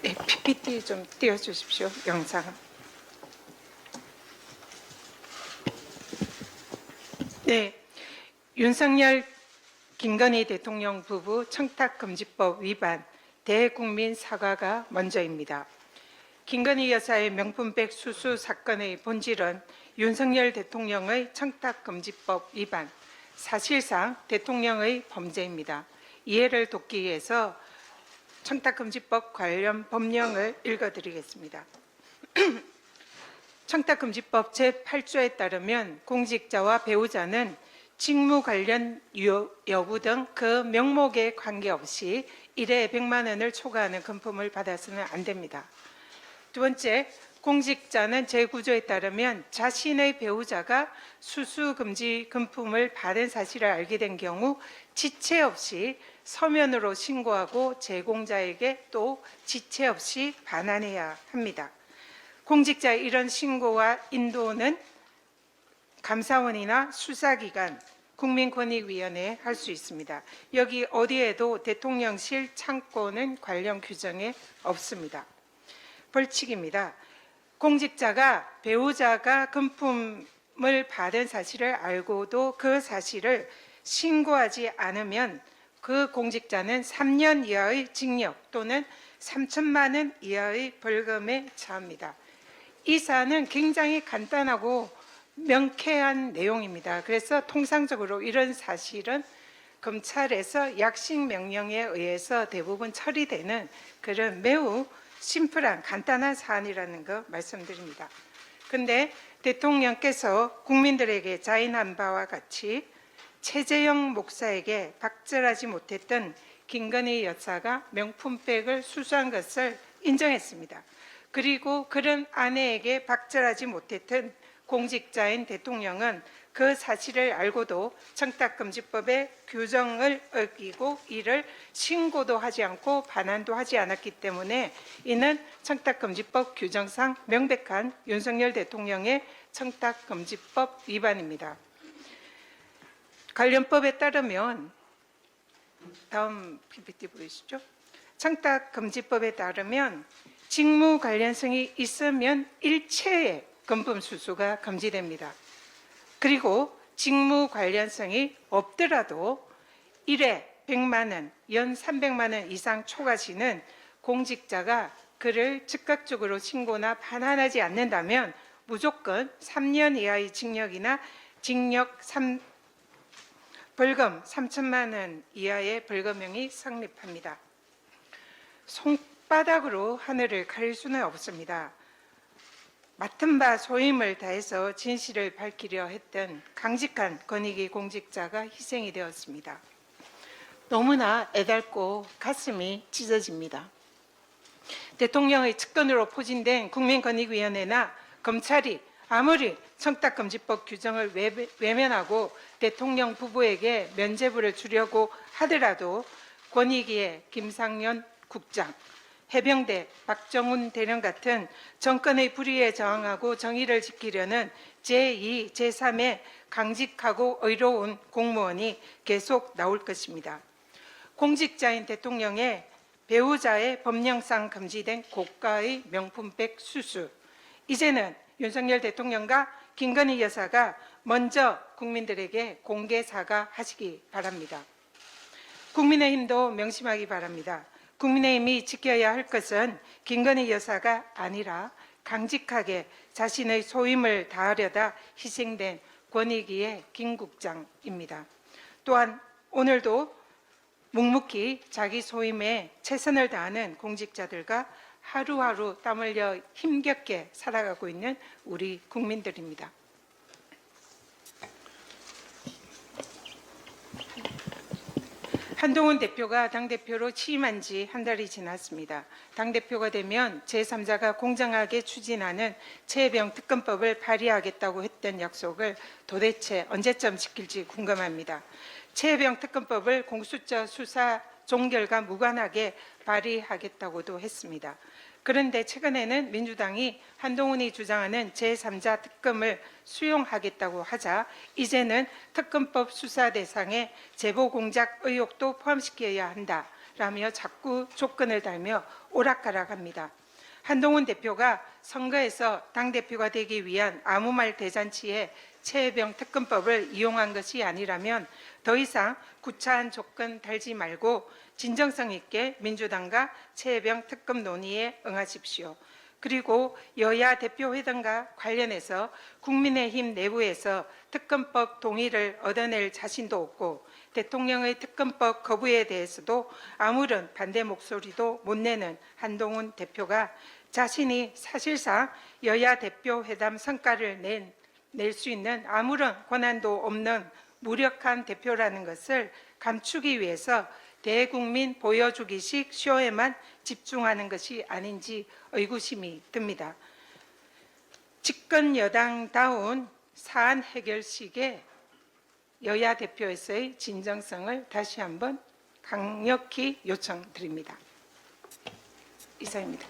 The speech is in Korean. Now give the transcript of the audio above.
네, PPT 좀 띄워주십시오. 영상. 네, 윤석열, 김건희 대통령 부부 청탁금지법 위반 대국민 사과가 먼저입니다. 김건희 여사의 명품백 수수 사건의 본질은 윤석열 대통령의 청탁금지법 위반, 사실상 대통령의 범죄입니다. 이해를 돕기 위해서 청탁금지법 관련 법령을 읽어드리겠습니다. 청탁금지법 제8조에 따르면 공직자와 배우자는 직무 관련 여부 등 그 명목에 관계없이 1회 100만 원을 초과하는 금품을 받아서는 안 됩니다. 두 번째, 공직자는 제9조에 따르면 자신의 배우자가 수수금지 금품을 받은 사실을 알게 된 경우 지체 없이 서면으로 신고하고 제공자에게 또 지체 없이 반환해야 합니다. 공직자의 이런 신고와 인도는 감사원이나 수사기관, 국민권익위원회에 할 수 있습니다. 여기 어디에도 대통령실 창고는 관련 규정에 없습니다. 벌칙입니다. 공직자가 배우자가 금품을 받은 사실을 알고도 그 사실을 신고하지 않으면 그 공직자는 3년 이하의 징역 또는 3천만 원 이하의 벌금에 처합니다. 이 사안은 굉장히 간단하고 명쾌한 내용입니다. 그래서 통상적으로 이런 사실은 검찰에서 약식 명령에 의해서 대부분 처리되는 그런 매우 심플한 간단한 사안이라는 거 말씀드립니다. 그런데 대통령께서 국민들에게 자인한 바와 같이 최재형 목사에게 박절하지 못했던 김건희 여사가 명품백을 수수한 것을 인정했습니다. 그리고 그런 아내에게 박절하지 못했던 공직자인 대통령은 그 사실을 알고도 청탁금지법의 규정을 어기고 이를 신고도 하지 않고 반환도 하지 않았기 때문에 이는 청탁금지법 규정상 명백한 윤석열 대통령의 청탁금지법 위반입니다. 관련법에 따르면 다음 PPT 보이시죠? 청탁금지법에 따르면 직무 관련성이 있으면 일체의 금품 수수가 금지됩니다. 그리고 직무 관련성이 없더라도 1회 100만 원, 연 300만 원 이상 초과시는 공직자가 그를 즉각적으로 신고나 반환하지 않는다면 무조건 3년 이하의 징역이나 벌금 3천만 원 이하의 벌금형이 성립합니다. 손바닥으로 하늘을 가릴 수는 없습니다. 맡은 바 소임을 다해서 진실을 밝히려 했던 강직한 권익위 공직자가 희생이 되었습니다. 너무나 애달고 가슴이 찢어집니다. 대통령의 측근으로 포진된 국민권익위원회나 검찰이 아무리 청탁금지법 규정을 외면하고 대통령 부부에게 면죄부를 주려고 하더라도 권익위의 김상현 국장, 해병대 박정훈 대령 같은 정권의 불의에 저항하고 정의를 지키려는 제2, 제3의 강직하고 의로운 공무원이 계속 나올 것입니다. 공직자인 대통령의 배우자의 법령상 금지된 고가의 명품백 수수, 이제는 윤석열 대통령과 김건희 여사가 먼저 국민들에게 공개 사과하시기 바랍니다. 국민의힘도 명심하기 바랍니다. 국민의힘이 지켜야 할 것은 김건희 여사가 아니라 강직하게 자신의 소임을 다하려다 희생된 권익위의 김 국장입니다. 또한 오늘도 묵묵히 자기 소임에 최선을 다하는 공직자들과 하루하루 땀 흘려 힘겹게 살아가고 있는 우리 국민들입니다. 한동훈 대표가 당대표로 취임한 지 한 달이 지났습니다. 당대표가 되면 제3자가 공정하게 추진하는 최혜병 특검법을 발의하겠다고 했던 약속을 도대체 언제쯤 지킬지 궁금합니다. 최혜병 특검법을 공수처 수사 종결과 무관하게 발의하겠다고도 했습니다. 그런데 최근에는 민주당이 한동훈이 주장하는 제3자 특검을 수용하겠다고 하자 이제는 특검법 수사 대상에 제보 공작 의혹도 포함시켜야 한다라며 자꾸 조건을 달며 오락가락합니다. 한동훈 대표가 선거에서 당대표가 되기 위한 아무 말 대잔치에 최혜병 특검법을 이용한 것이 아니라면 더 이상 구차한 조건 달지 말고 진정성 있게 민주당과 최혜병 특검 논의에 응하십시오. 그리고 여야 대표회담과 관련해서 국민의힘 내부에서 특검법 동의를 얻어낼 자신도 없고 대통령의 특검법 거부에 대해서도 아무런 반대 목소리도 못 내는 한동훈 대표가 자신이 사실상 여야 대표회담 성과를 낼 수 있는 아무런 권한도 없는 무력한 대표라는 것을 감추기 위해서 대국민 보여주기식 쇼에만 집중하는 것이 아닌지 의구심이 듭니다. 집권 여당다운 사안 해결식에 여야 대표에서의 진정성을 다시 한번 강력히 요청드립니다. 이상입니다.